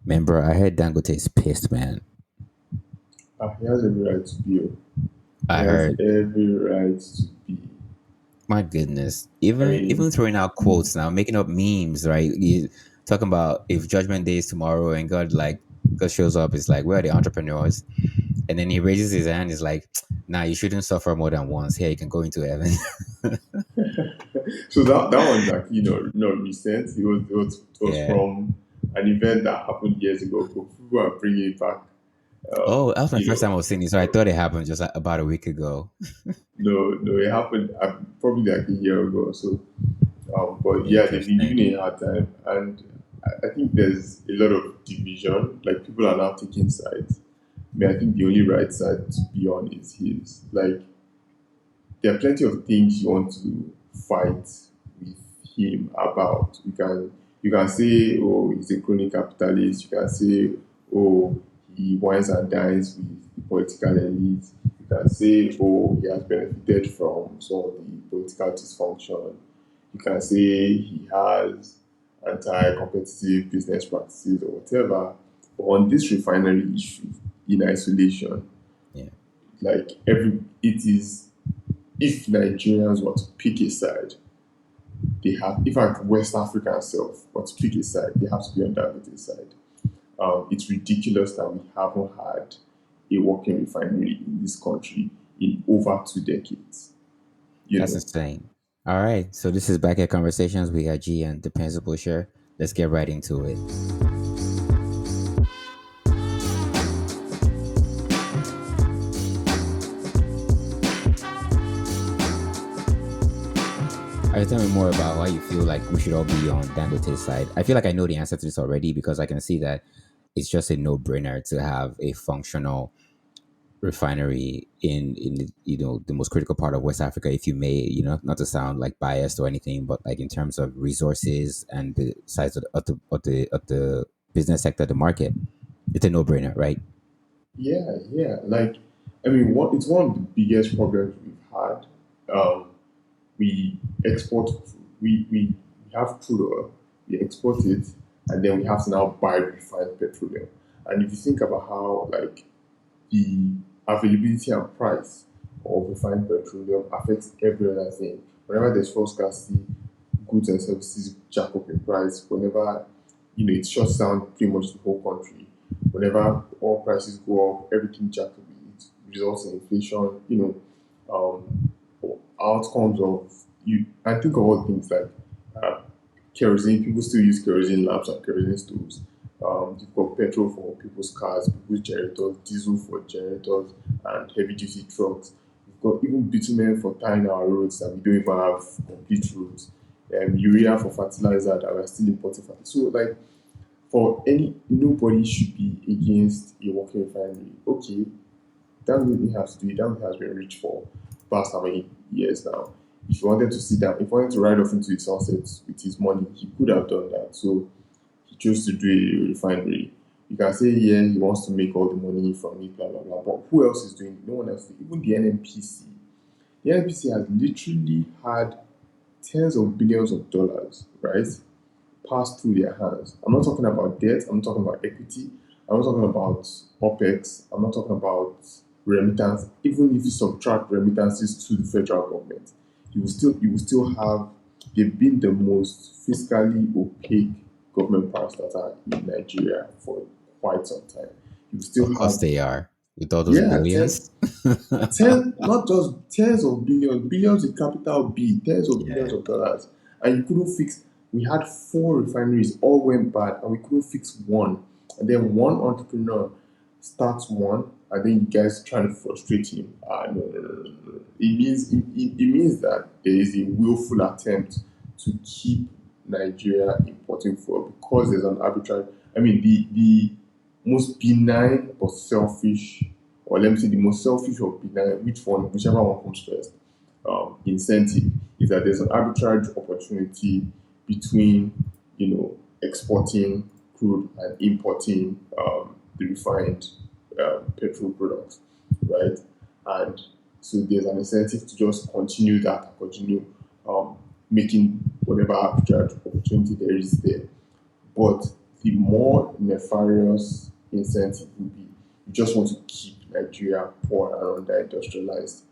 Man, bro, I heard Dangote is pissed, man. He has every right to be. He I has heard. every right to be. My goodness. I Even mean, throwing out quotes now, making up memes, right? You talking about if Judgment Day is tomorrow and God shows up, it's like, where are the entrepreneurs? And then he raises his hand, he's like, nah, you shouldn't suffer more than once. Here you can go into heaven. so that one's like not recent. It was Yeah. from an event that happened years ago. But people are bringing it back. Oh, that was my You first know, time I was seeing it. So I thought it happened just like about a week ago. no, it happened probably like a year ago or so. But yeah, they've been Interesting. giving it a hard time, and I think there's a lot of division. Like people are now taking sides. I mean, I think the only right side to be on is his. Like there are plenty of things you want to fight with him about. You can say, oh, he's a chronic capitalist. You can say, oh, he wines and dines with the political elite. You can say, oh, he has benefited from some of the political dysfunction. You can say he has anti-competitive business practices or whatever. But on this refinery issue, in isolation, Yeah. like it is if Nigerians were to pick a side, they have, if like West Africa itself were to pick a side, they have to be on Dangote side. It's ridiculous that we haven't had a working refinery in this country in over 2 decades. You That's know, insane. All right. So this is Back at Conversations. We got G and the principal share. Let's get right into it. All right, tell me more about why you feel like we should all be on Dangote's side. I feel like I know the answer to this already because I can see that it's just a no-brainer to have a functional refinery in the most critical part of West Africa, if you may, not to sound like biased or anything, but like in terms of resources and the size of the business sector, the market, it's a no-brainer, right? yeah, yeah. Like, I mean, it's one of the biggest problems we've had. Um, we export, we have crude oil, we export it, and then we have to now buy refined petroleum. And if you think about how like the availability and price of refined petroleum affects every other thing. Whenever there's fuel scarcity, goods and services jack up in price. Whenever it shuts down pretty much the whole country. Whenever oil prices go up, everything jack up. It results in inflation. Outcomes of you. I think of all things like uh, kerosene. People still use kerosene lamps and kerosene stoves. You've got petrol for people's cars, people's generators, diesel for generators, and heavy duty trucks. We've got even bitumen for tying our roads that we don't even have complete roads. Urea for fertilizer that we're still importing. So, like, for any, nobody should be against a working refinery. Okay, Dangote has to do it. Dangote has been rich for past how many years now. If he wanted to sit down, if he wanted to ride off into the sunset with his money, he could have done that. So he chose to do a refinery. You can say, yeah, he wants to make all the money from it, blah, blah, blah. But who else is doing it? No one else. Even the NNPC. The NNPC has literally had tens of billions of dollars, right, pass through their hands. I'm not talking about debt. I'm not talking about equity. I'm not talking about OPEX. I'm not talking about remittance. Even if you subtract remittances to the federal government, you will still have, they've been the most fiscally opaque government parastatal in Nigeria for quite some time. You will still Of course have, they are with all those yeah, billions. not just tens of billions, billions with capital B, tens of billions Yeah. of dollars, and you couldn't fix. We had four refineries, all went bad, and we couldn't fix one. And then one entrepreneur starts one, and then you guys trying to frustrate him. No, no, no, no, no. It means that there is a willful attempt to keep Nigeria importing fuel because there's an arbitrary. I mean, the most benign but selfish, or let me say the most selfish or benign, whichever one comes first, incentive is that there's an arbitrage opportunity between, exporting crude and importing the refined petrol products, right? And so there's an incentive to just continue that and continue making whatever arbitrage opportunity there is there. But the more nefarious incentive would be you just want to keep Nigeria poor and under-industrialized,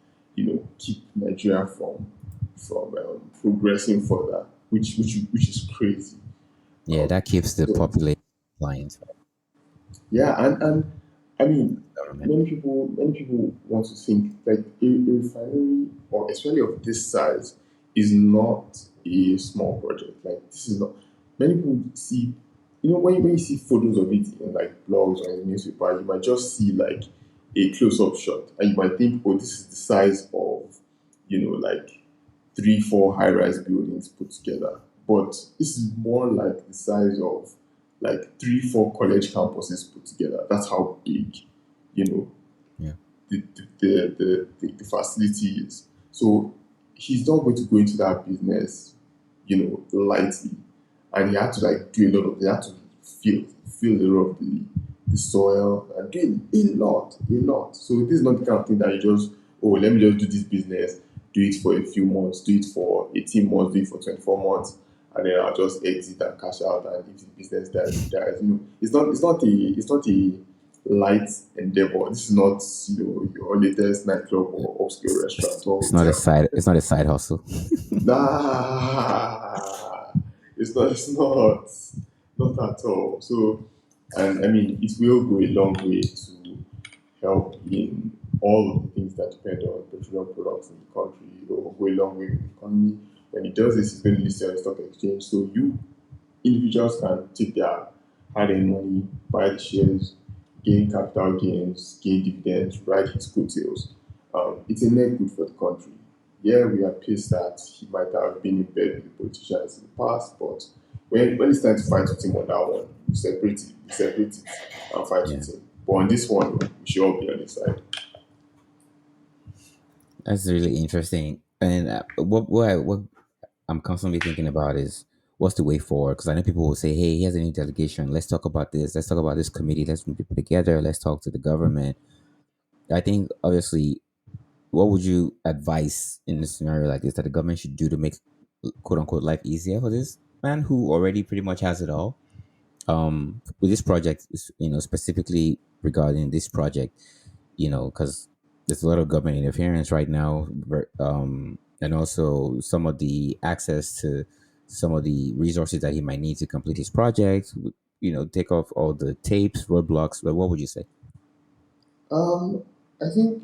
keep Nigeria from progressing further, which is crazy. Yeah, Um, that keeps the so population compliant for yeah, and I mean, the government. many people want to think like a refinery, or especially of this size, is not a small project. Like this is not. Many people see, when you see photos of it in like blogs or in the newspaper, you might just see like a close-up shot, and you might think, oh, this is the size of, like 3, 4 high-rise buildings put together. But this is more like the size of like 3, 4 college campuses put together. That's how big, you know, Yeah. the facility is. So he's not going to go into that business, lightly. And he had to like do a lot of, he had to feel a lot of the soil and do a lot. So this is not the kind of thing that you just, oh, let me just do this business, do it for a few months, do it for 18 months, do it for 24 months, and then I'll just exit and cash out, and if the business dies, it dies. It's not a light endeavor. This is not, your latest nightclub or upscale restaurant or It's not a hotel. side. It's not a side hustle. Nah, it's not at all. So, and I mean, it will go a long way to help in all of the things that depend on petroleum products in the country. It will go a long way with the economy. When it does this, it's going to list on the stock exchange. So you individuals can take their hard-earned money, buy the shares, gain capital gains, gain dividends, ride his coattails. It's a net good for the country. Yeah, we are pissed that he might have been in bed with the politicians in the past, but when it's time to fight with him on that one, we separate it and fight Yeah, with him. But on this one, we should all be on his side. that's really interesting. And what I'm constantly thinking about is what's the way forward? Because I know people will say, "Hey, here's a new delegation. Let's talk about this. Let's talk about this committee. Let's bring people together. Let's talk to the government." I think obviously, what would you advise in a scenario like this that the government should do to make quote unquote life easier for this man who already pretty much has it all? With this project, specifically regarding this project, because there's a lot of government interference right now, and also some of the access to some of the resources that he might need to complete his project. Take off all the tapes, roadblocks. But what would you say? I think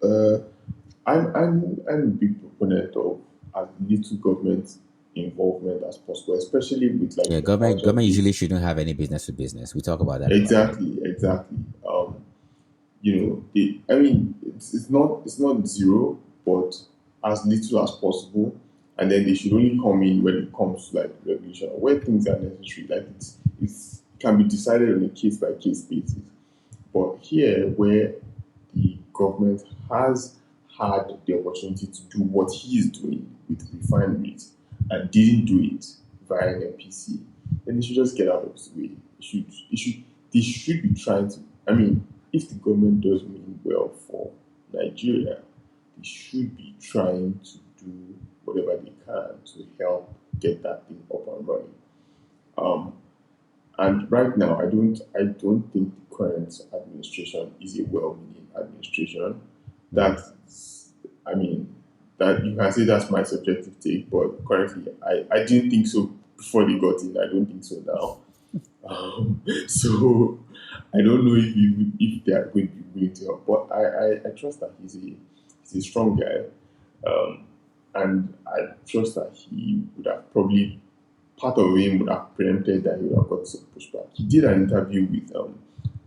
uh, I'm a big proponent of as little government involvement as possible, especially with like Yeah, government urgent government usually needs. shouldn't have any business to business. We talk about that a lot. Exactly. I mean, it's not zero, but as little as possible, and then they should only come in when it comes to like regulation or where things are necessary. Like it can be decided on a case by case basis. But here, where the government has had the opportunity to do what he is doing with refineries and didn't do it via an NPC, then they should just get out of his way. They should be trying to. I mean, if the government does mean well for Nigeria, they should be trying to do whatever they can to help get that thing up and running. Um, and right now, I don't think the current administration is a well-meaning administration. Yeah. That's, I mean, that you can say that's my subjective take, but currently, I didn't think so before they got in. I don't think so now. So I don't know if they are going to be willing to help, but I trust that he's a strong guy, um, and I trust that he would have probably part of him would have preempted that he would have got some pushback. He did an interview with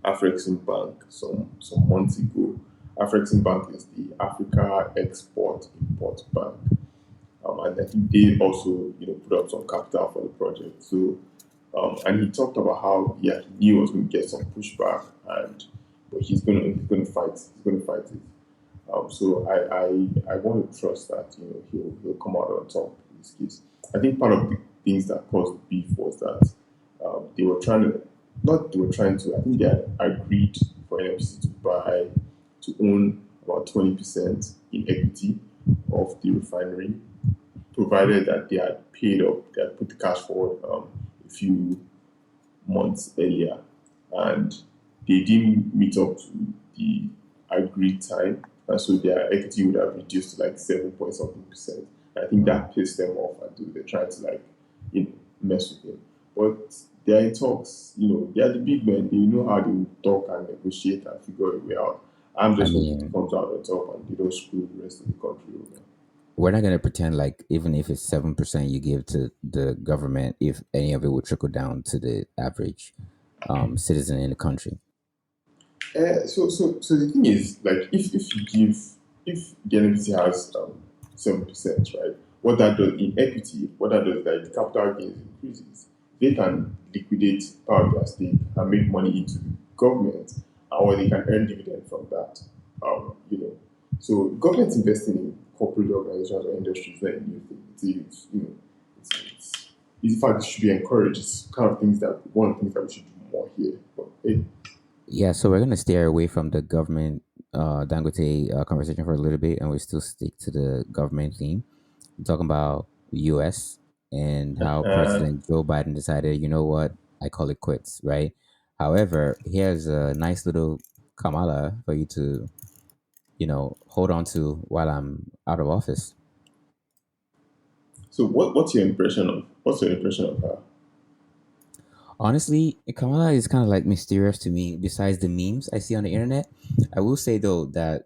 Afrexim Bank some months ago. Afrexim Bank is the Africa Export Import Bank, and I think they also put up some capital for the project. So, and he talked about how yeah he knew he was going to get some pushback, and but he's gonna fight. He's gonna fight it. So I want to trust that he'll come out on top in this case. I think part of the things that caused the beef was that they were trying to not they were trying to I think they had agreed for NFC to own about 20% in equity of the refinery, provided that they had paid up, they had put the cash forward a few months earlier, and they didn't meet up to the agreed time, and so their equity would have reduced to like 7 point something percent. I think that pissed them off, and they're trying to like you know mess with him. But they're in talks. They are the big men. They know how they talk and negotiate and figure a way out. I'm I just hoping he mean, comes out on top and they don't screw the rest of the country over. we're not gonna pretend like even if it's 7% you give to the government, if any of it would trickle down to the average citizen in the country. So the thing is, like, if the NFTC has 7%, right? What that does in equity, what that does is that the capital gains increases. They can liquidate part of their stake and make money into the government, or they can earn dividend from that. Um, you know, so government investing in corporate organizations or industries is not a new thing. It's in fact it should be encouraged. It's kind of things that one of the things that we should do more here. But hey, Yeah, so we're gonna steer away from the government Dangote conversation for a little bit, and we still stick to the government theme. We're talking about U.S. and how President Joe Biden decided, you know what, I call it quits, right? However, here's a nice little Kamala for you to, hold on to while I'm out of office. so what's your impression of her? Honestly, Kamala is kind of like mysterious to me. Besides the memes I see on the internet, I will say though that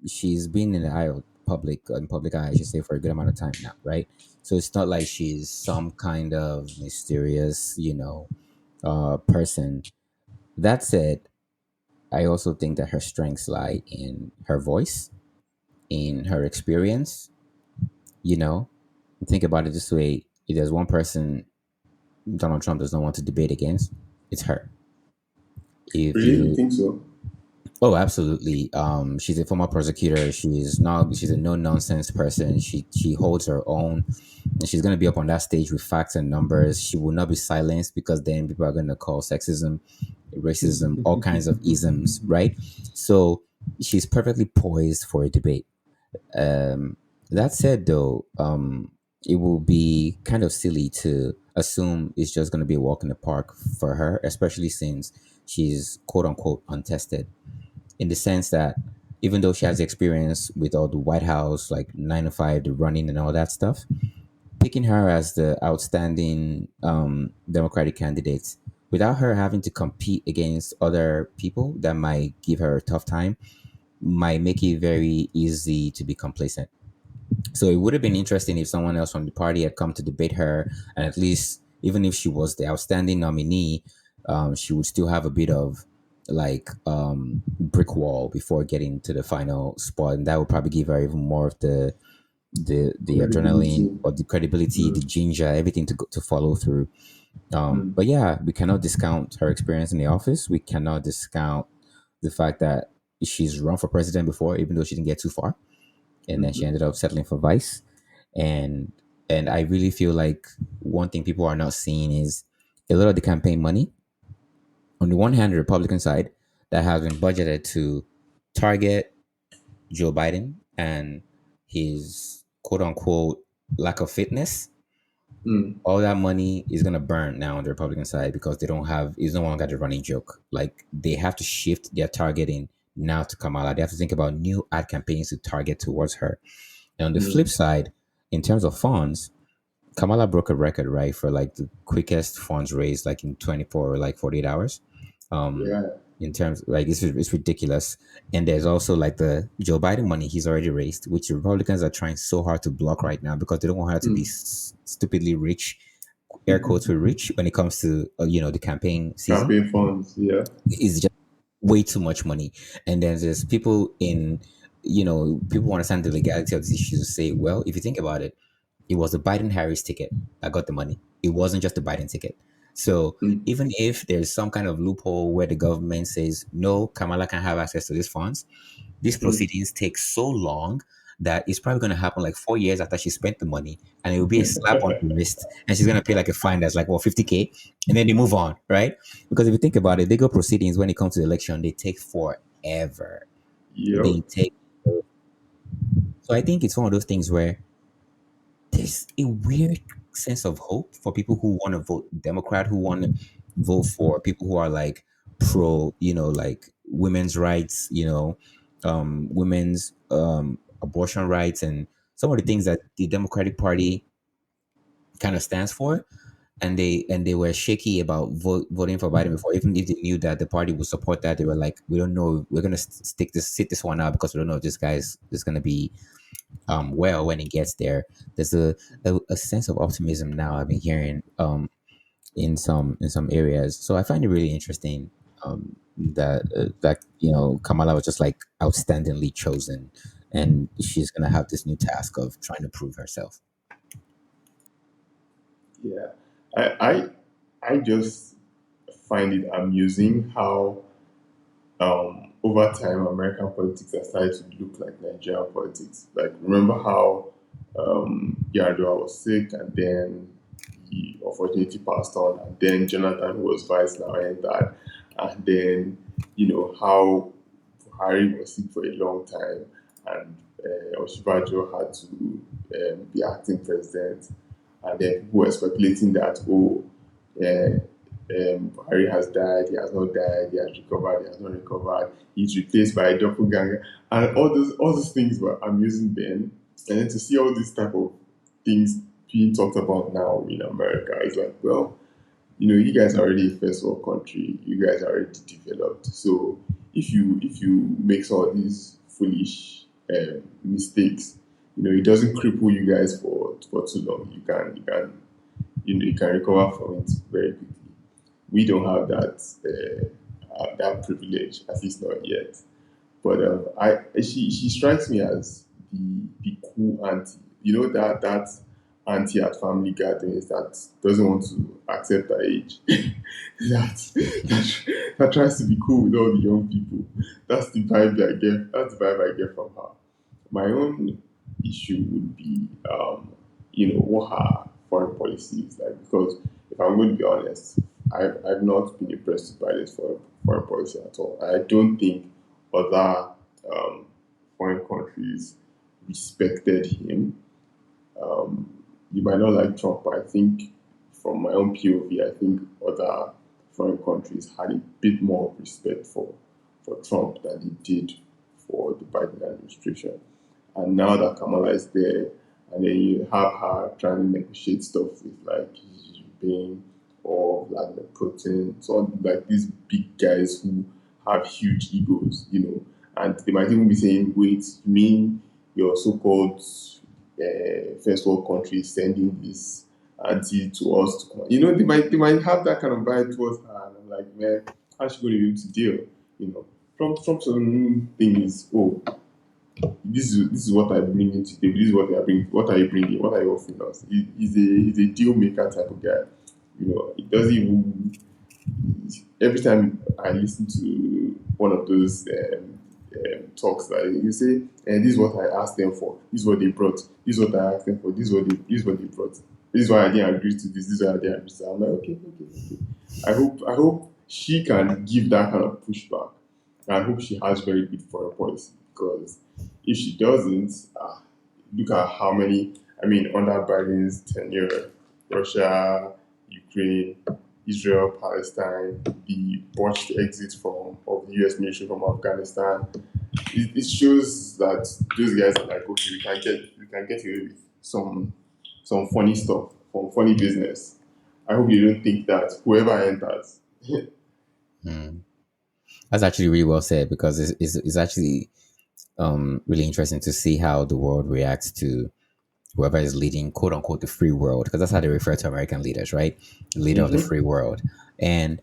she's been in the eye of public eye, I should say, for a good amount of time now, right? So it's not like she's some kind of mysterious, person. That said, I also think that her strengths lie in her voice, in her experience. You know, think about it this way: if there's one person Donald Trump does not want to debate against, it's her. If Really, you you think so? Oh, absolutely. She's a former prosecutor. She's a no nonsense person. She holds her own, and she's gonna be up on that stage with facts and numbers. She will not be silenced because then people are gonna call sexism, racism, all kinds of isms, right? So she's perfectly poised for a debate. Um, that said, though, it will be kind of silly to assume it's just gonna be a walk in the park for her, especially since she's quote unquote untested in the sense that even though she has experience with all the White House, like 9 to 5, the running and all that stuff, picking her as the outstanding Democratic candidate without her having to compete against other people that might give her a tough time might make it very easy to be complacent. So it would have been interesting if someone else from the party had come to debate her, and at least even if she was the outstanding nominee, she would still have a bit of like brick wall before getting to the final spot, and that would probably give her even more of the adrenaline Credibility. or the credibility, the Mm, ginger, everything to follow through. mm, But yeah, we cannot discount her experience in the office. We cannot discount the fact that she's run for president before, even though she didn't get too far, and then she mhm. ended up settling for vice. And I really feel like one thing people are not seeing is a lot of the campaign money. On the one hand, the Republican side that has been budgeted to target Joe Biden and his quote unquote lack of fitness, Mm, all that money is gonna burn now on the Republican side because they don't have it's no longer the running joke. Like they have to shift their targeting now to Kamala. They have to think about new ad campaigns to target towards her. And on the flip mm. side, in terms of funds, Kamala broke a record, right, for like the quickest funds raised, like in 24 or like 48 hours. Um, Yeah. in terms like it's ridiculous. And there's also like the Joe Biden money he's already raised, which the Republicans are trying so hard to block right now because they don't want her to be Mm. stupidly rich, air quotes with rich when it comes to the campaign season. Campaign funds. Yeah. It's just way too much money. And then there's people people understand the legality of these issues to say, well, if you think about it, it was the Biden Harris ticket that got the money. It wasn't just the Biden ticket. So Mm, even if there's some kind of loophole where the government says no, Kamala can have access to these funds, these mm. proceedings take so long that it's probably going to happen like 4 years after she spent the money, and it will be a slap on the wrist, and she's going to pay like a fine that's like 50K, and then they move on, right? Because if you think about it, legal proceedings when it comes to the election, they take forever. Yep. They take so I think it's one of those things where there's a weird sense of hope for people who want to vote Democrat, who want vote for people who are like pro, like women's rights, women's abortion rights, and some of the things that the Democratic Party kind of stands for. And they were shaky about voting for Biden before, even if they knew that the party would support that. They were like, we don't know, we're gonna sit this one out because we don't know if this guy's is gonna be well when he gets there. There's a sense of optimism now I've been hearing in some areas. So I find it really interesting that Kamala was just like outstandingly chosen, and she's gonna have this new task of trying to prove herself. Yeah, I I just find it amusing how over time American politics has started to look like Nigerian politics. Like remember how Yar'Adua was sick and then he unfortunately passed on, and then Jonathan, who was vice now, entered, and then how Buhari was sick for a long time, and Oshibajo had to be acting president, and then people were speculating that, oh, Buhari has died, he has not died, he has recovered, he has not recovered, he's replaced by a doppelganger, and all those things were amusing then, and then to see all these type of things being talked about now in America, it's like, well, you guys are already a first world country. You guys are already developed. So if you make some of these foolish mistakes, it doesn't cripple you guys for too long. You can recover from it very quickly. We don't have that privilege, at least not yet. But she strikes me as the cool auntie. That auntie at family gatherings that doesn't want to accept her age. that tries to be cool with all the young people. That's the vibe I get. That's the vibe I get from her. My own issue would be, what her foreign policy is like. Because if I'm going to be honest, I've not been impressed by this foreign policy at all. I don't think other foreign countries respected him. You might not like Trump, but I think from my own POV, I think other foreign countries had a bit more respect for Trump than they did for the Biden administration. And now that Kamala is there, and then you have her trying to negotiate stuff with like Xi Jinping or Vladimir Putin, so like these big guys who have huge egos, and they might even be saying, "Wait, you mean your so-called first world country sending this auntie to us to come?" They might have that kind of vibe towards her, and I'm like, man, how's she going to be able to deal? Trump's own thing is, oh, this is what I bring into the table. This is what I bring. What are you bringing? What are you offering us? He's a deal maker type of guy. It doesn't even. Every time I listen to one of those talks, that you say, and this is what I asked them for. This is what they brought. This is what I asked them for. This is what they brought. This is why I didn't agree to this. This is why I didn't agree to that. I'm like, okay, okay, okay. I hope she can give that kind of pushback. I hope she has very good foreign policy, because if she doesn't, look at how many. I mean, under Biden's tenure, Russia, Ukraine, Israel, Palestine, the botched exit from of the U.S. military from Afghanistan. It shows that those guys are like, okay, we can get away with some funny stuff, some funny business. I hope you don't think that whoever enters. Hmm. That's actually really well said, because it's actually really interesting to see how the world reacts to whoever is leading, quote unquote, the free world, because that's how they refer to American leaders, right? The leader of the Hmm. free world. And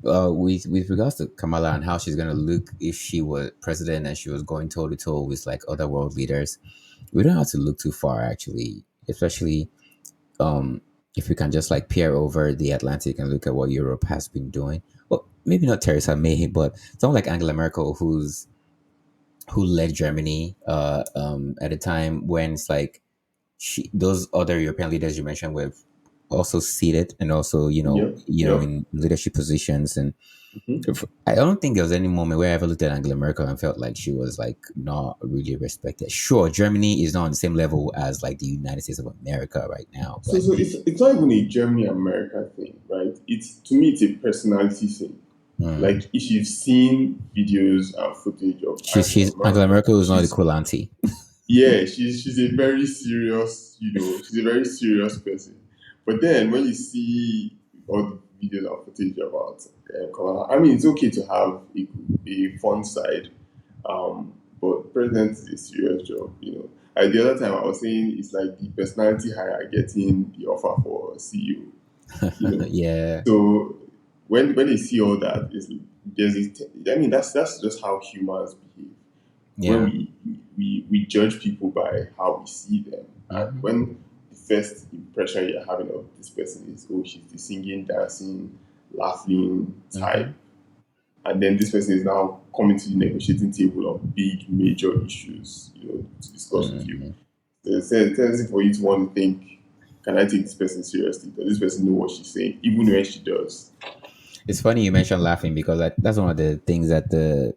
with regards to Kamala and how she's going to look if she were president and she was going toe to toe with like other world leaders, we don't have to look too far, actually, especially um, if we can just like peer over the Atlantic and look at what Europe has been doing. Well, maybe not Theresa May, but someone like Angela Merkel, who led Germany at a time when it's like those other European leaders you mentioned were also seated and also Yep. Yep. in leadership positions. And Hmm. I don't think there was any moment where I ever looked at Angela Merkel and felt like she was like not really respected. Sure, Germany is not on the same level as like the United States of America right now, So but so it's not even a Germany America thing, right? it's to me it's a personality thing. Mm. Like if you've seen videos and footage of She's Angela Angela Merkel, Merkel is not the she's cool auntie. yeah, she's a very serious, she's a very serious person. But then when you see all the videos and footage about Kamala, I mean, it's okay to have a fun side, but president is a serious job. The other time I was saying it's like the personality hire getting the offer for CEO. Yeah. So when you see all that, there's this, I mean, that's just how humans behave when Yeah. we judge people by how we see them. And Hmm. when the first impression you're having of this person is, oh, she's the singing, dancing, laughing Hmm. type. And then this person is now coming to the negotiating table of big, major issues, to discuss with you. Hmm. There's a tendency for you to want to think, can I take this person seriously? Does this person know what she's saying? Even when she does. It's funny you mentioned laughing because that's one of the things that the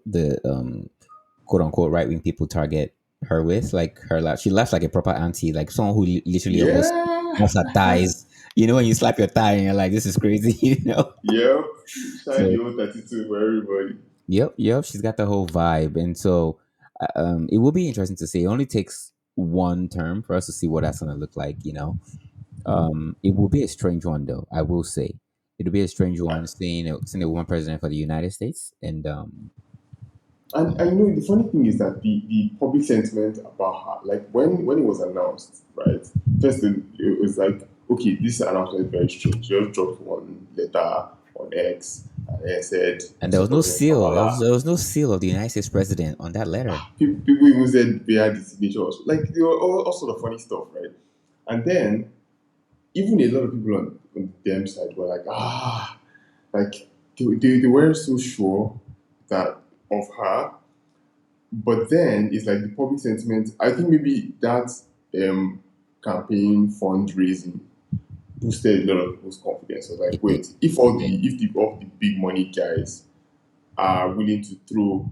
quote unquote right wing people target her with. Like her laugh, she laughs like a proper auntie, like someone who literally almost Yeah. slaps her thighs. You know when you slap your thigh and you're like, this is crazy. You know. Yep. Shine So the old 32 for everybody. yep, she's got the whole vibe, and so it will be interesting to see. It only takes one term for us to see what that's gonna look like. It will be a strange one, though. I will say it'll be a strange one seeing a woman president for the United States, and And I know the funny thing is that the public sentiment about her, like when it was announced, right? First, it was like, okay, this announcement is very strange. She just dropped one letter on X and then said, and there was no supporting seal. Kamala. There was no seal of the United States president on that letter. People even said they had the signatures. Like, there were all sort of funny stuff, right? And then, even a lot of people on them side were like, like, they weren't so sure that of her. But then it's like the public sentiment. I think maybe that um, campaign fundraising boosted a lot of people's confidence. So like, It did. wait, if It all did. the big money guys are willing to throw,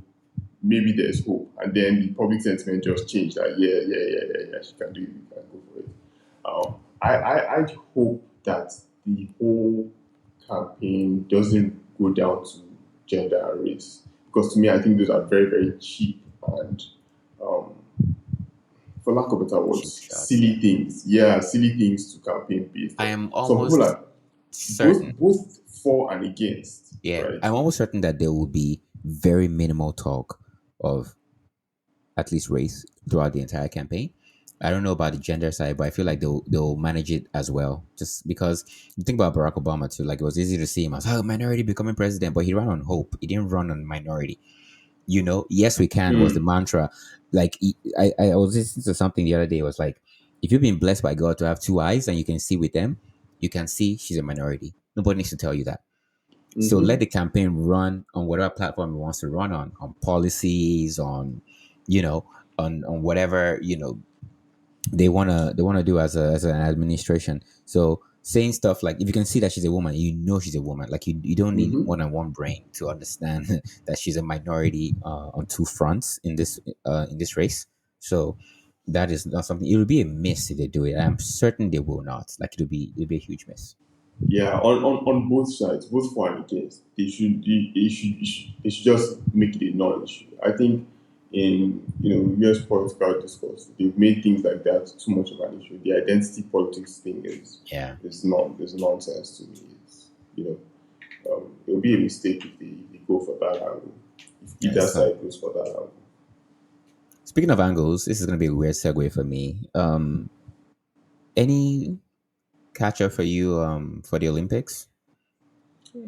maybe there's hope. And then the public sentiment just changed. That yeah, she can do it. You can go for it. I hope that the whole campaign doesn't go down to gender and race because to me, I think those are very, very cheap and, um, for lack of better Cheap words, shots. silly Yeah. things. Yeah, silly things to campaign based I on. am Some people almost are both certain. both for and against, Yeah, right? I'm almost certain that there will be very minimal talk of at least race throughout the entire campaign. I don't know about the gender side, but I feel like they'll manage it as well. Just because you think about Barack Obama too, like it was easy to see him as a minority becoming president, but he ran on hope. He didn't run on minority. Yes, we can was the Hmm. mantra. Like I was listening to something the other day. It was like, if you've been blessed by God to have two eyes and you can see with them, you can see she's a minority. Nobody needs to tell you that. So let Mm-hmm. the campaign run on whatever platform it wants to run on policies, you know, on whatever they wanna do as an administration. So saying stuff like if you can see that she's a woman, she's a woman. Like you don't need Mm-hmm. more than one brain to understand that she's a minority on two fronts in this race. So that is not something. It will be a miss if they do it. I'm certain they will not. Like it'll be a huge miss. Yeah, on both sides, both for and against, they should just make it a non-issue. I think in US political discourse, they've made things like that too much of an issue. The identity politics thing Yeah. is nonsense to me. It will be a mistake if they go for that angle. If either Yes. side goes for that angle. Speaking of angles, this is going to be a weird segue for me. Any catch up for you for the Olympics?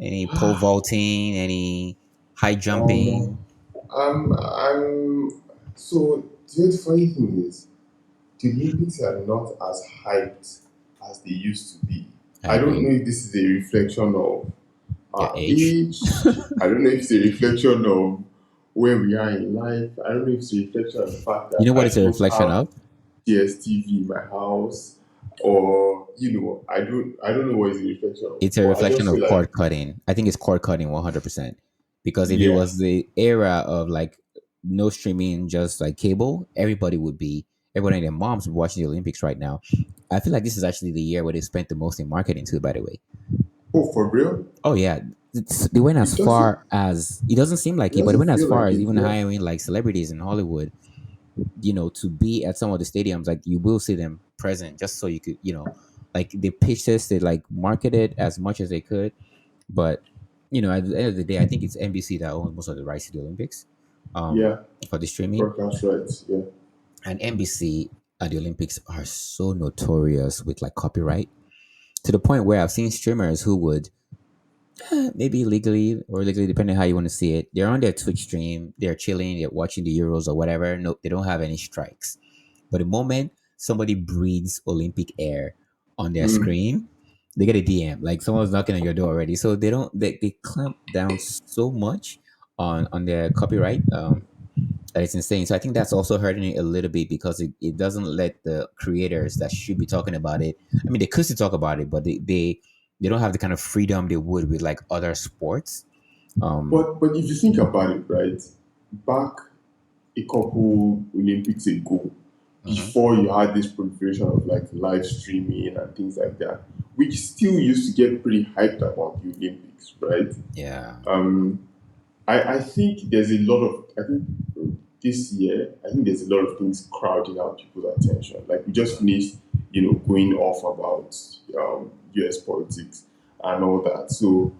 Any pole vaulting? Any high Um, jumping? I'm so the funny thing is the Olympics are not as hyped as they used to be. I I don't agree. know if this is a reflection of Your our age? age. I don't know if it's a reflection of where we are in life. I don't know if it's a reflection of the fact You that know what I it's a don't reflection have of? DSTV in my house, or I don't know what is a reflection of. It's a But I reflection just of feel like cord cutting. I think it's cord cutting 100%. Because if it yeah. was the era of like no streaming, just like cable, everybody and their moms would be watching the Olympics right now. I feel like this is actually the year where they spent the most in marketing too, by the way. Oh, for real? Oh yeah, they went as It doesn't. far as it doesn't seem like It it, but they doesn't went as feel far like as it. even Yeah. hiring like celebrities in Hollywood, to be at some of the stadiums. Like you will see them present, just so you could, like they pitched this, they like marketed as much as they could, but at the end of the day, I think it's NBC that owns most of the rights to the Olympics, Yeah. for the streaming, Broadcast rights. Yeah. and NBC and the Olympics are so notorious with like copyright to the point where I've seen streamers who would maybe legally or legally, depending on how you want to see it. They're on their Twitch stream, they're chilling, they're watching the Euros or whatever. No, they don't have any strikes. But the moment somebody breathes Olympic air on their Mm. screen, they get a DM. Like someone's knocking on your door already. So they clamp down so much on their copyright. That it's insane. So I think that's also hurting it a little bit because it doesn't let the creators that should be talking about it. I mean, they could still talk about it, but they don't have the kind of freedom they would with like other sports. Um, But if you think about it, right, back a couple Olympics ago, mhm. before you had this proliferation of like live streaming and things like that, we still used to get pretty hyped about the Olympics, right? Yeah. Um, I think there's a lot of I think this year I think there's a lot of things crowding out people's attention. Like we just finished, going off about US politics and all that. So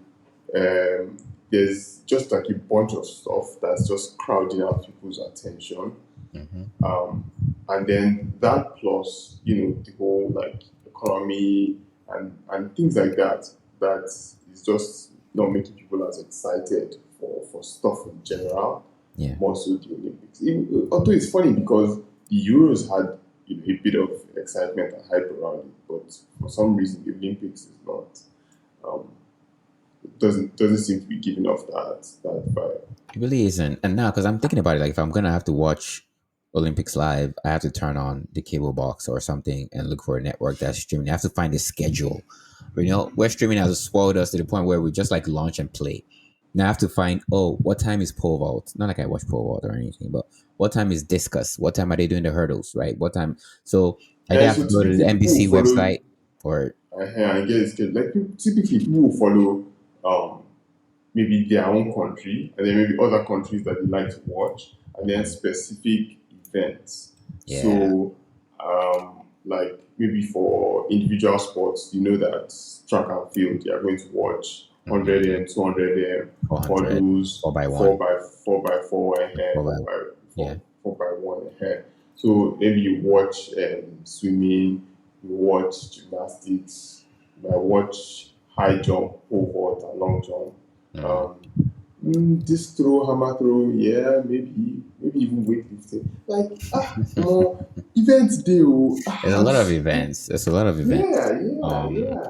there's just like a bunch of stuff that's just crowding out people's attention. Hmm. Um, and then that plus, the whole like economy and things like that, that is just not making people as excited for stuff in general, Yeah. more so the Olympics. Although it's funny because the Euros had a bit of excitement and hype around it, but for some reason the Olympics is not. Um, it doesn't seem to be giving off that vibe. It really isn't. And now, because I'm thinking about it, like if I'm gonna have to watch Olympics live, I have to turn on the cable box or something and look for a network that's streaming. I have to find a schedule. Where streaming has spoiled us to the point where we just like launch and play. Now I have to find, oh, what time is pole vault? Not like I watch pole vault or anything, but what time is discus? What time are they doing the hurdles? Right? What time? So I either And have to so go to the typically people NBC will follow. website or I guess like typically people will follow maybe their own country and then maybe other countries that they like to watch and then Mhm. specific events. Yeah. So like maybe for individual sports, you know that track and field, you are going to watch Hmm. 100 m, 200 m, 400, hurdles, 4x1, 4x4 ahead, 4 by, yeah. 4x1 ahead. So maybe you watch swimming, you watch gymnastics, you might watch high jump, pole vault, and long jump. Mm. Um, this throw, hammer throw, yeah, maybe even weightlifting. Like more events do. There's a lot of events. There's a lot of events. Um, Yeah.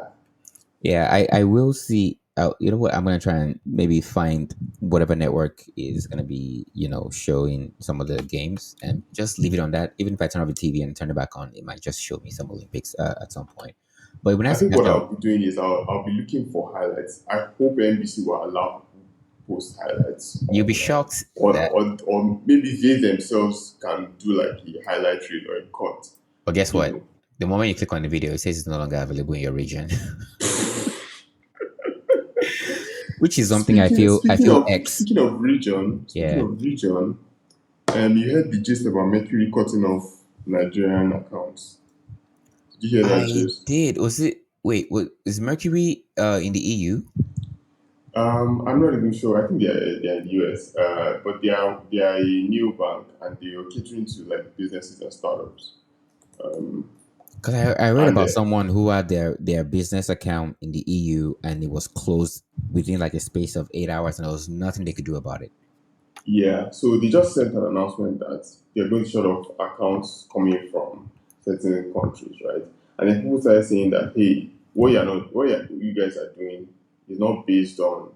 yeah, I will see. You know what? I'm gonna try and maybe find whatever network is gonna be, showing some of the games, and just leave it on that. Even if I turn off the TV and turn it back on, it might just show me some Olympics at some point. But when I I to think what catch up, I'll be doing is I'll be looking for highlights. I hope NBC will allow people to post highlights you'll be on shocked that. or maybe they themselves can do like a highlight reel or a cut, But guess you what? know. The moment you click on the video, it says it's no longer available in your region, which is something I Speaking feel. I speaking feel of X. speaking of region, speaking Yeah. of region, you heard the gist about Mercury cutting off Nigerian accounts. Did you hear that I gist? did. Was it? Wait, is Mercury in the EU? I'm not even sure. I think they're in the US, but they are a new bank and they are catering to like businesses and startups. Um, Because I read and about someone who had their business account in the EU and it was closed within like a space of 8 hours and there was nothing they could do about it. Yeah, so they just sent an announcement that they're going to shut off accounts coming from certain countries, right? And then people started saying that, hey, what you guys are doing is not based on,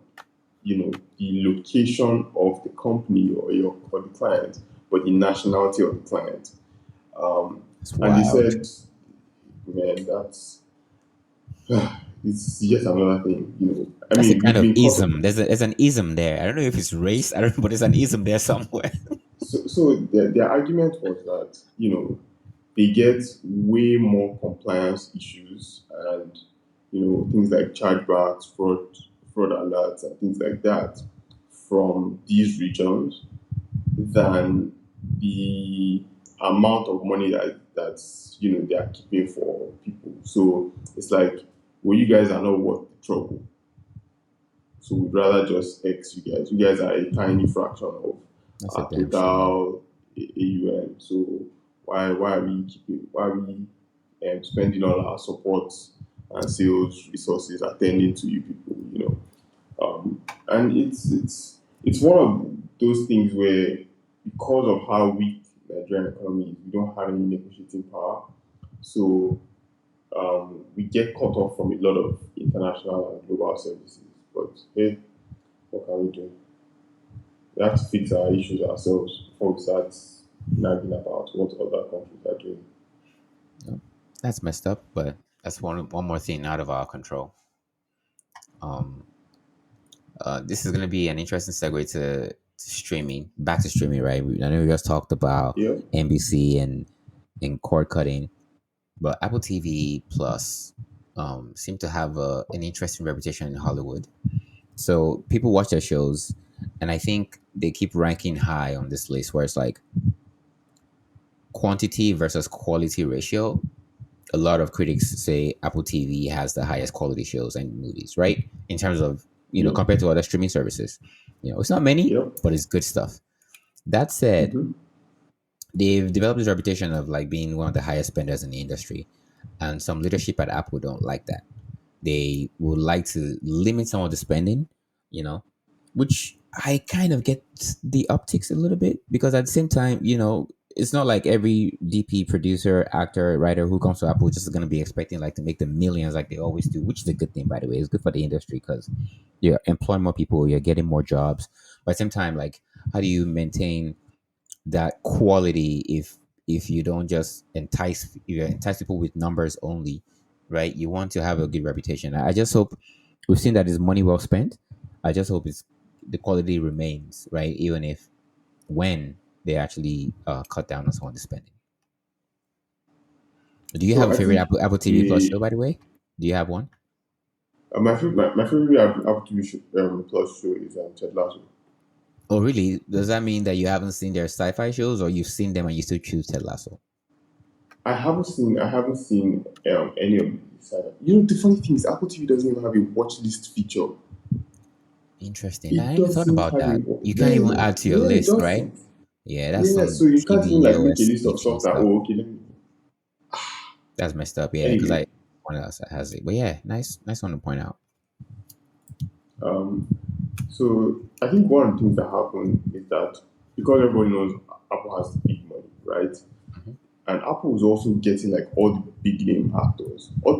the location of the company or the client, but the nationality of the client. Um, It's and they wild. said, man, that's it's yet another thing, I That's a mean, kind we've of been caught. ism. There's an ism there. I don't know if it's race. I don't know, but there's an ism there somewhere. So their argument was that they get way more compliance issues and things like chargebacks, fraud alerts, and things like that from these regions than the amount of money that's they are keeping for people. So it's like, well, you guys are not worth the trouble. So we'd rather just X you guys. You guys are a tiny fraction of That's a our damn shame. total AUM. So why are we keeping why are we spending all our support and sales resources attending to you people? And it's one of those things where because of how weak the Nigerian economy is, we don't have any negotiating power. So we get cut off from a lot of international and global services. But hey, what can we do? We have to fix our issues ourselves before we start nagging about what other countries are doing. Yep. That's messed up, but that's one more thing out of our control. Um, this is going to be an interesting segue to streaming. Back to streaming, right? I know we just talked about Yeah. NBC and cord cutting, but Apple TV Plus seem to have an interesting reputation in Hollywood. So people watch their shows, and I think they keep ranking high on this list where it's like quantity versus quality ratio. A lot of critics say Apple TV has the highest quality shows and movies, right? In terms of, Yeah. compared to other streaming services. It's not many, Yeah. but it's good stuff. That said, Mm-hmm. they've developed this reputation of like being one of the highest spenders in the industry. And some leadership at Apple don't like that. They would like to limit some of the spending, you know, which I kind of get the upticks a little bit because at the same time, it's not like every DP, producer, actor, writer who comes to Apple is just going to be expecting like to make the millions like they always do, which is a good thing, by the way. It's good for the industry because you're employing more people, you're getting more jobs. But at the same time, like, how do you maintain that quality if you don't just entice people with numbers only, right? You want to have a good reputation. I just hope we've seen that it's money well spent. I just hope it's the quality remains, right? Even if when they actually cut down on some of the spending. Do you have So a I favorite think Apple TV Plus show, the by the way? Do you have one? my favorite Apple TV Plus show is Ted Lasso. Oh, really? Does that mean that you haven't seen their sci-fi shows, or you've seen them and you still choose Ted Lasso? I haven't seen any of these. The funny thing is Apple TV doesn't even have a watch list feature. Interesting. I It never thought doesn't about have that. You can't even yeah, add to your yeah, it list, right? doesn't. Yeah, that's Yeah, so some you can't even TV like make a OS list of glitchy stuff that, stuff. oh, okay, let me. That's messed up. Yeah, because Anyway, I one else that has it. But yeah, nice one to point out. um, so I think one of the things that happened is that because everybody knows Apple has big money, right? Mhm. And Apple is also getting like all the big name actors, And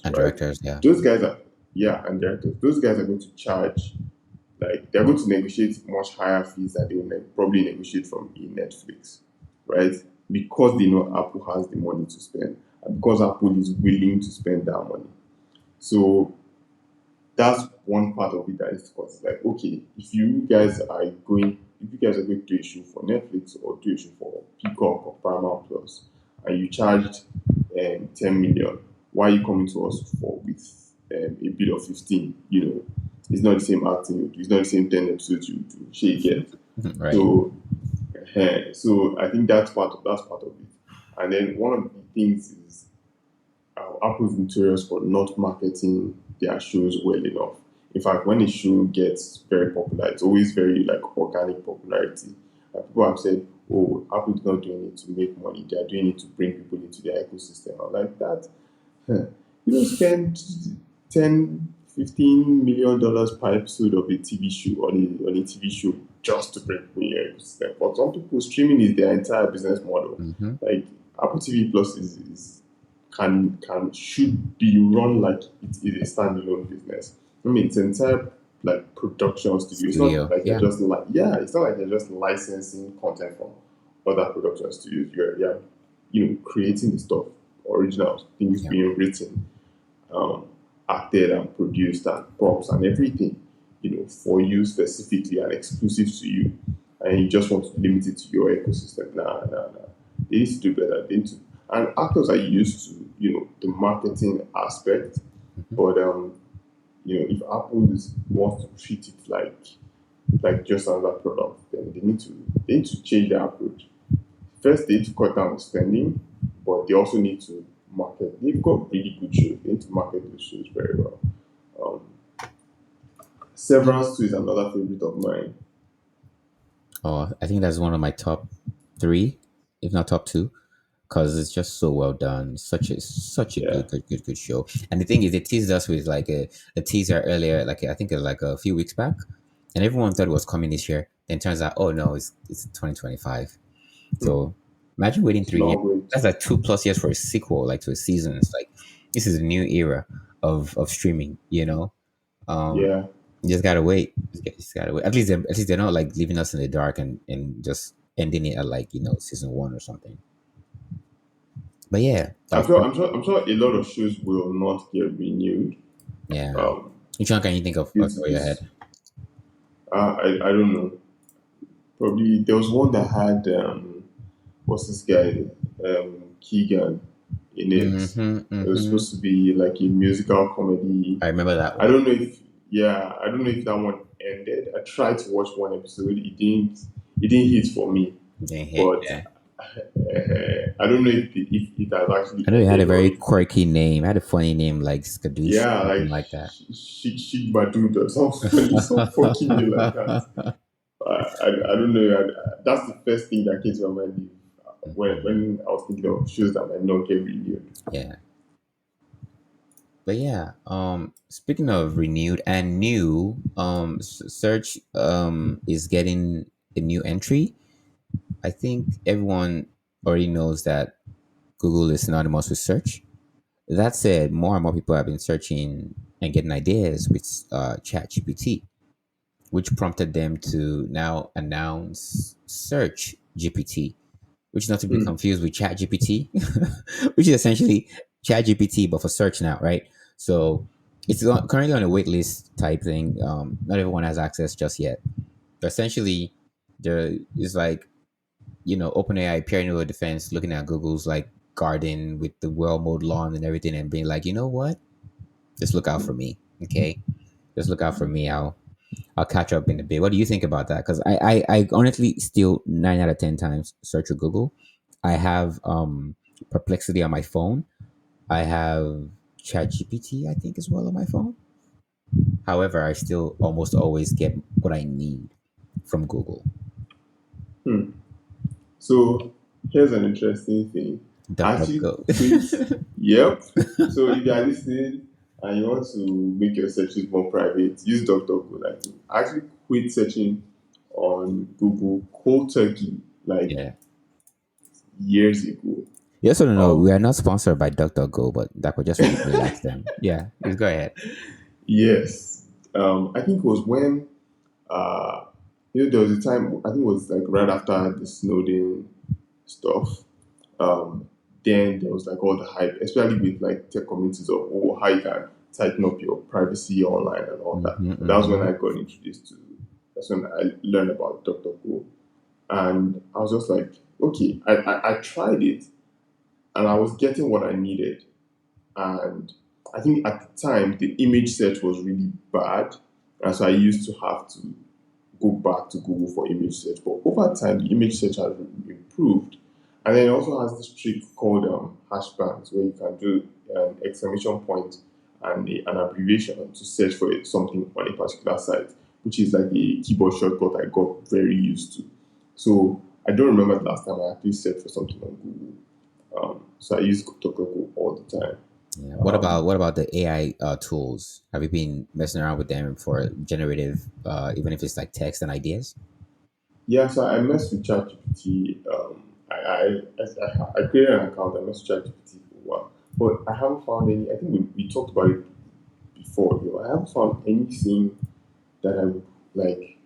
right? directors, yeah. Those guys are, yeah, and directors. Those guys are going to charge, like they're going to negotiate much higher fees than they will probably negotiate from a Netflix, right? Because they know Apple has the money to spend, and because Apple is willing to spend that money. So that's one part of it that is because like okay, if you guys are going to do a show for Netflix or do a show for Peacock or Paramount Plus, and you charged 10 million, why are you coming to us for with a bill of 15? It's not the same acting you do, it's not the same 10 episodes you do. Shake it. Right. So so I think that's part of it. And then one of the things is Apple's notorious for not marketing their shows well enough. In fact, when a show gets very popular, it's always very like organic popularity. And people have said, "Oh, Apple's not doing it to make money; they are doing it to bring people into their ecosystem." I'm like that. Huh. You don't spend 10, $15 million per episode of a TV show on a TV show just to bring people in your ecosystem. For some people, streaming is their entire business model. Mm-hmm. Like Apple TV Plus is can should be run like it is a standalone business. I mean, it's entire like production studio. It's not Studio, like they're yeah. just like yeah, it's not like they're just licensing content from other production studios. You're creating the stuff, original things Yeah. being written, um, acted and produced and props and everything, for you specifically and exclusive to you. And you just want to limit it to your ecosystem. Nah, nah, nah. They need to do better. And actors are used to, the marketing aspect. But if Apple wants to treat it like just another product, then they need to change their approach. First, they need to cut down on spending, but they also need to market. They've got really good shows. They need to market those shows very well. Um, Severance too is another favorite of mine. Oh, I think that's one of my top three, if not top two, because it's just so well done. Such a Yeah. good show. And the thing is, they teased us with like a teaser earlier, like I think it was like a few weeks back, and everyone thought it was coming this year. Then turns out, oh no, it's 2025. Hmm. So imagine waiting It's 3 years. long wait. That's like 2+ years for a sequel, like to a season. It's like this is a new era of streaming. Um, Yeah. you just gotta wait. Just gotta wait. At least they're not like leaving us in the dark and just ending it at like season one or something. But yeah, I'm sure. I'm sure. I'm sure a lot of shows will not get renewed. yeah. Um, Which one can you think of off the it's, top of your it's head? I don't know. Probably there was one that had what's this guy Keegan in it. Mm-hmm. It was Mm-hmm. supposed to be like a musical comedy. I remember that I one. don't know if yeah, I don't know if that one ended. I tried to watch one episode. It didn't hit for me. Didn't hit. But Yeah. I don't know if it has actually I know it had a ended or very if quirky name. It had a funny name like Skadoosh, yeah, something like like that. Shigma dude or something, some fucking name like that. I don't know. That's the first thing that came to my mind Mhm. when I was thinking of shows that might not get renewed. Yeah. But yeah, speaking of renewed and new, search is getting a new entry. I think everyone already knows that Google is synonymous with search. That said, more and more people have been searching and getting ideas with ChatGPT, which prompted them to now announce Search GPT, which is not to be Hmm. confused with ChatGPT, which is essentially ChatGPT but for search now, right? So currently on a wait list type thing. Not everyone has access just yet. But essentially, there is like OpenAI peering over the fence, looking at Google's like garden with the well mowed lawn and everything, and being like, you know what? Just look out for me, okay? Just look out for me. I'll catch up in a bit. What do you think about that? Because I honestly still 9 out of 10 times search with Google. I have Perplexity on my phone. I have ChatGPT, I think, as well on my phone. However, I still almost always get what I need from Google. Hmm. So here's an interesting thing. I actually DuckDuckGo. quit. Yep. So if you are listening and you want to make your searches more private, use DuckDuckGo. Like I actually quit searching on Google cold turkey like Yeah. years ago. Yes or no? We Um, are not sponsored by DuckDuckGo, but that could just really relax them. Yeah, please go ahead. yes. I think it was when uh, there was a time I think it was like right after the Snowden stuff. Um, then there was like all the hype, especially with like tech communities of how you can tighten up your privacy online and all that. Mm-hmm, And that was when mm-hmm. I got introduced to. That's when I learned about DuckDuckGo, and I was just like, okay, I tried it, and I was getting what I needed, and I think at the time the image search was really bad, and so I used to have to go back to Google for image search. But over time, the image search has improved. And then it also has this trick called hash bands, where you can do an exclamation point and an abbreviation to search for something on a particular site, which is like a keyboard shortcut I got very used to. So I don't remember the last time I actually searched for something on Google. So I use DuckDuckGo all the time. Yeah. Um, What about the AI tools? Have you been messing around with them for generative, even if it's like text and ideas? Yeah, so I messed with ChatGPT. I created an account. I messed with ChatGPT for a while, but I haven't found any. I think we talked about it before. I haven't found anything that I would like.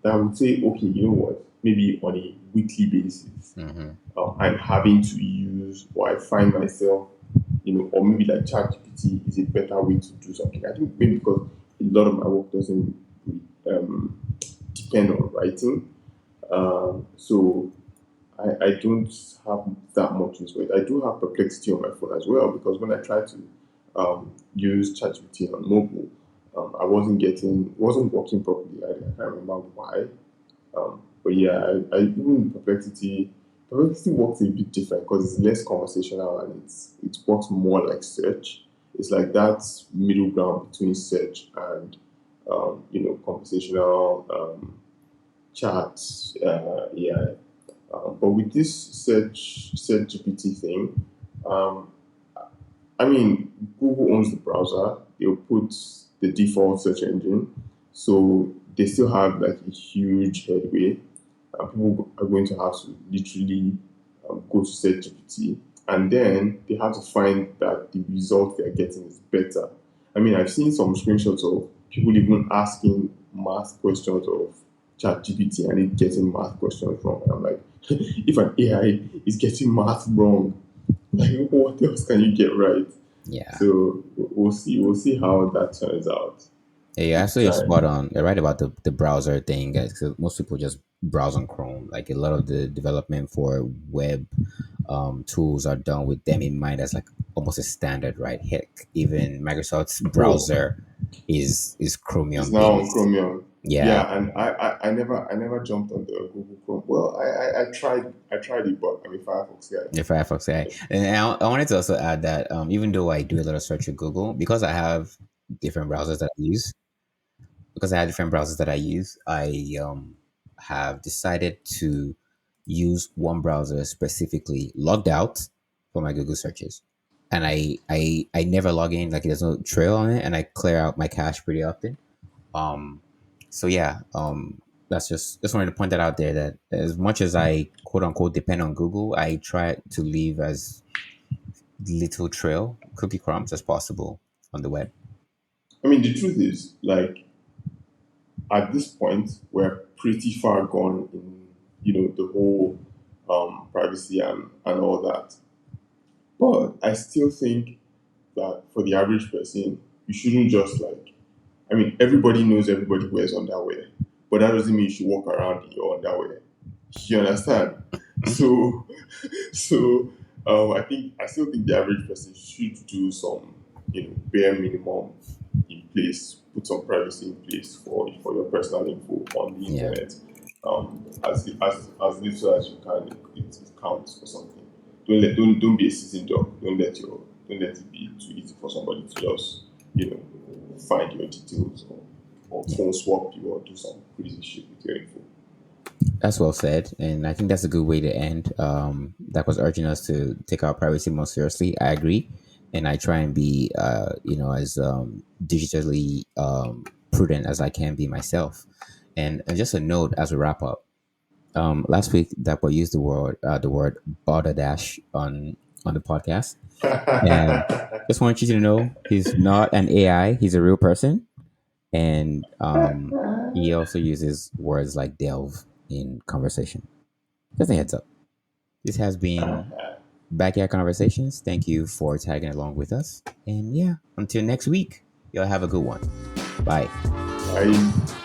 That I would say, okay, you know what? Maybe on a weekly basis, Mm-hmm. I'm having to use, or I find myself, or maybe like ChatGPT is a better way to do something. I think maybe because a lot of my work doesn't um, depend on writing. So I don't have that much use for it. I do have perplexity on my phone as well because when I try to use ChatGPT on mobile, I wasn't working properly. I can't remember why. But yeah, I even Perplexity works a bit different because it's less conversational and it works more like search. It's like that middle ground between search and conversational chat. Yeah, but with this search GPT thing, um, I mean, Google owns the browser. They'll put the default search engine, so they still have like a huge headway. People are going to have to literally go to ChatGPT, and then they have to find that the result they're getting is better. I mean, I've seen some screenshots of people even asking math questions of ChatGPT and it getting math questions wrong. And I'm like, if an AI is getting math wrong, like what else can you get right? Yeah. So we'll see. We'll see how that turns out Yeah, you're with absolutely spot time. on. You're right about the browser thing, guys. 'Cause most people just browse on Chrome. Like a lot of the development for web tools are done with them in mind as like almost a standard, right? Heck, even Microsoft's Oh, browser is it's Chromium now on based. Chromium. Yeah, Yeah, and I never jumped on the Google Chrome. Well, I tried it, but I'm a Firefox guy. the Firefox AI. And I wanted to also add that even though I do a lot of search with Google, because I have different browsers that I use, I have decided to use one browser specifically logged out for my Google searches. And I never log in, like there's no trail on it, and I clear out my cache pretty often. Um, so yeah, that's just wanted to point that out there that as much as I quote unquote depend on Google, I try to leave as little trail cookie crumbs as possible on the web. I mean, the truth is, like at this point, we're pretty far gone in the whole privacy and all that. But I still think that for the average person, you shouldn't just like. I mean, everybody knows everybody wears underwear, but that doesn't mean you should walk around in your underwear. You understand? So, I still think the average person should do some, bare minimum in place, put some privacy in place for your personal info on the Yeah. internet. As little as you can, it counts for something. Don't be a sitting dog. Don't let it be too easy for somebody to just find your details or Yeah. phone swap you or do some crazy shit with your info. That's well said, and I think that's a good way to end. That was urging us to take our privacy more seriously. I agree, and I try and be, as digitally prudent as I can be myself. And just a note as we wrap up. Last week, Dapo used the word balderdash on the podcast, and just want you to know he's not an AI. He's a real person, and he also uses words like delve in conversation. Just a heads up. This has been Backyard Conversations. Thank you for tagging along with us. And yeah, until next week, y'all have a good one. Bye. I